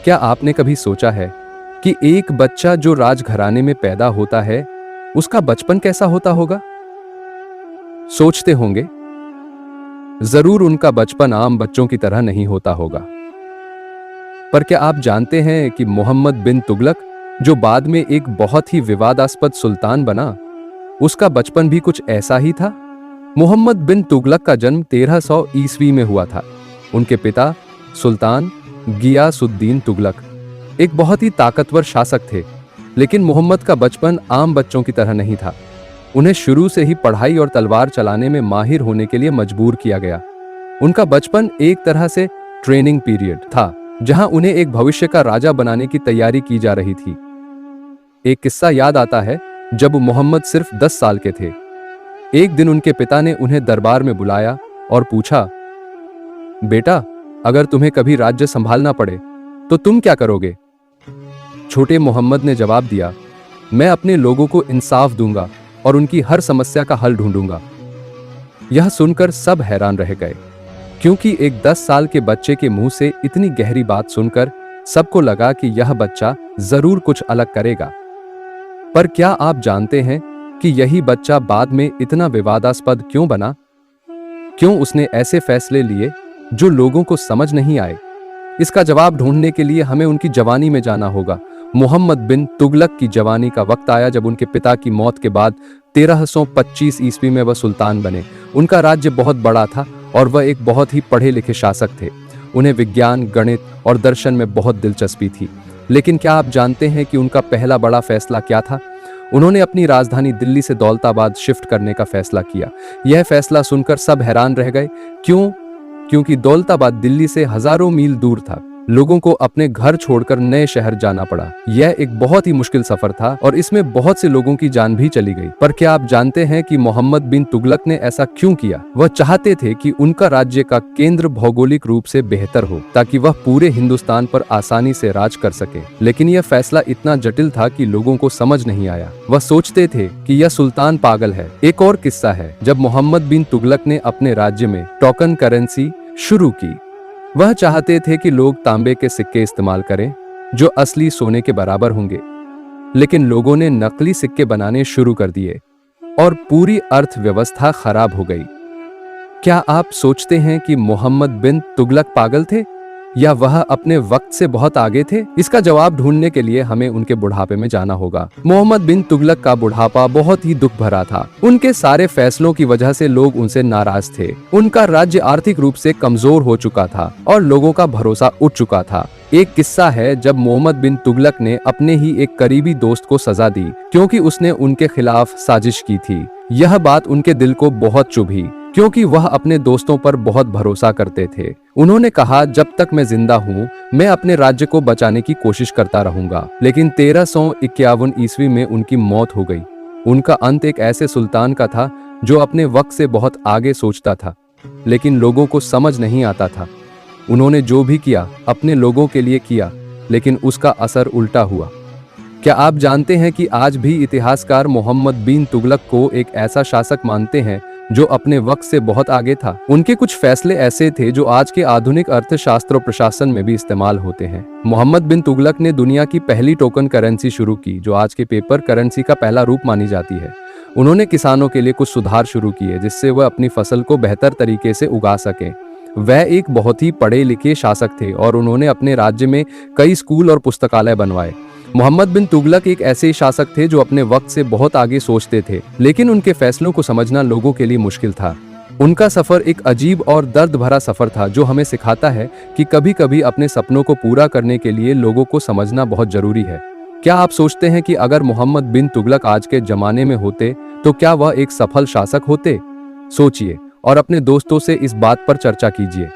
क्या आपने कभी सोचा है कि एक बच्चा जो राजघराने में पैदा होता है उसका बचपन कैसा होता होगा? सोचते होंगे जरूर उनका बचपन आम बच्चों की तरह नहीं होता होगा। पर क्या आप जानते हैं कि मोहम्मद बिन तुगलक, जो बाद में एक बहुत ही विवादास्पद सुल्तान बना, उसका बचपन भी कुछ ऐसा ही था। मोहम्मद बिन तुगलक का जन्म 1300 ईस्वी में हुआ था। उनके पिता सुल्तान गियासुद्दीन तुगलक एक बहुत ही ताकतवर शासक थे, लेकिन मोहम्मद का बचपन आम बच्चों की तरह नहीं था। उन्हें शुरू से ही पढ़ाई और तलवार चलाने में माहिर होने के लिए मजबूर किया गया। उनका बचपन एक तरह से ट्रेनिंग पीरियड था, जहां उन्हें एक भविष्य का राजा बनाने की तैयारी की जा रही थी। एक किस्सा याद आता है जब मोहम्मद सिर्फ 10 साल के थे। एक दिन उनके पिता ने उन्हें दरबार में बुलाया और पूछा, बेटा, अगर तुम्हें कभी राज्य संभालना पड़े तो तुम क्या करोगे? छोटे मोहम्मद ने जवाब दिया, मैं अपने लोगों को इंसाफ दूंगा और उनकी हर समस्या का हल ढूंढूंगा। यह सुनकर सब हैरान रह गए, क्योंकि एक 10 साल के बच्चे के मुंह से इतनी गहरी बात सुनकर सबको लगा कि यह बच्चा जरूर कुछ अलग करेगा। पर क्या आप जानते हैं कि यही बच्चा बाद में इतना विवादास्पद क्यों बना? क्यों उसने ऐसे फैसले लिए जो लोगों को समझ नहीं आए? इसका जवाब ढूंढने के लिए हमें उनकी जवानी में जाना होगा। मोहम्मद बिन तुगलक की जवानी का वक्त आया जब उनके पिता की मौत के बाद 1325 ईस्वी में वह सुल्तान बने। उनका राज्य बहुत बड़ा था और वह एक बहुत ही पढ़े लिखे शासक थे। उन्हें विज्ञान, गणित और दर्शन में बहुत दिलचस्पी थी। लेकिन क्या आप जानते हैं कि उनका पहला बड़ा फैसला क्या था? उन्होंने अपनी राजधानी दिल्ली से दौलताबाद शिफ्ट करने का फैसला किया। यह फैसला सुनकर सब हैरान रह गए। क्योंकि दौलताबाद दिल्ली से हजारों मील दूर था। लोगों को अपने घर छोड़कर नए शहर जाना पड़ा। यह एक बहुत ही मुश्किल सफर था और इसमें बहुत से लोगों की जान भी चली गई। पर क्या आप जानते हैं कि मोहम्मद बिन तुगलक ने ऐसा क्यों किया? वह चाहते थे कि उनका राज्य का केंद्र भौगोलिक रूप से बेहतर हो, ताकि वह पूरे हिंदुस्तान पर आसानी से राज कर सके। लेकिन यह फैसला इतना जटिल था कि लोगों को समझ नहीं आया। वह सोचते थे कि यह सुल्तान पागल है। एक और किस्सा है जब मोहम्मद बिन तुगलक ने अपने राज्य में टोकन करेंसी शुरू की। वह चाहते थे कि लोग तांबे के सिक्के इस्तेमाल करें जो असली सोने के बराबर होंगे। लेकिन लोगों ने नकली सिक्के बनाने शुरू कर दिए और पूरी अर्थव्यवस्था खराब हो गई। क्या आप सोचते हैं कि मोहम्मद बिन तुगलक पागल थे या वह अपने वक्त से बहुत आगे थे? इसका जवाब ढूंढने के लिए हमें उनके बुढ़ापे में जाना होगा। मोहम्मद बिन तुगलक का बुढ़ापा बहुत ही दुख भरा था। उनके सारे फैसलों की वजह से लोग उनसे नाराज थे। उनका राज्य आर्थिक रूप से कमजोर हो चुका था और लोगों का भरोसा उठ चुका था। एक किस्सा है जब मोहम्मद बिन तुगलक ने अपने ही एक करीबी दोस्त को सजा दी क्योंकि उसने उनके खिलाफ साजिश की थी। यह बात उनके दिल को बहुत चुभी, क्योंकि वह अपने दोस्तों पर बहुत भरोसा करते थे। उन्होंने कहा, जब तक मैं जिंदा हूँ मैं अपने राज्य को बचाने की कोशिश करता रहूंगा। लेकिन 1351 ईस्वी में उनकी मौत हो गई। उनका अंत एक ऐसे सुल्तान का था जो अपने वक्त से बहुत आगे सोचता था, लेकिन लोगों को समझ नहीं आता था। उन्होंने जो भी किया अपने लोगों के लिए किया, लेकिन उसका असर उल्टा हुआ। क्या आप जानते हैं कि आज भी इतिहासकार मोहम्मद बिन तुगलक को एक ऐसा शासक मानते हैं जो अपने वक्त से बहुत आगे था? उनके कुछ फैसले ऐसे थे जो आज के आधुनिक अर्थशास्त्र और प्रशासन में भी इस्तेमाल होते हैं। मोहम्मद बिन तुगलक ने दुनिया की पहली टोकन करेंसी शुरू की, जो आज के पेपर करेंसी का पहला रूप मानी जाती है। उन्होंने किसानों के लिए कुछ सुधार शुरू किए जिससे वह अपनी फसल को बेहतर तरीके से उगा सके। वह एक बहुत ही पढ़े लिखे शासक थे और उन्होंने अपने राज्य में कई स्कूल और पुस्तकालय बनवाए। मोहम्मद बिन तुगलक एक ऐसे शासक थे जो अपने वक्त से बहुत आगे सोचते थे, लेकिन उनके फैसलों को समझना लोगों के लिए मुश्किल था। उनका सफर एक अजीब और दर्द भरा सफर था जो हमें सिखाता है कि कभी-कभी अपने सपनों को पूरा करने के लिए लोगों को समझना बहुत जरूरी है। क्या आप सोचते हैं कि अगर मोहम्मद बिन तुगलक आज के जमाने में होते तो क्या वह एक सफल शासक होते? सोचिए और अपने दोस्तों से इस बात पर चर्चा कीजिए।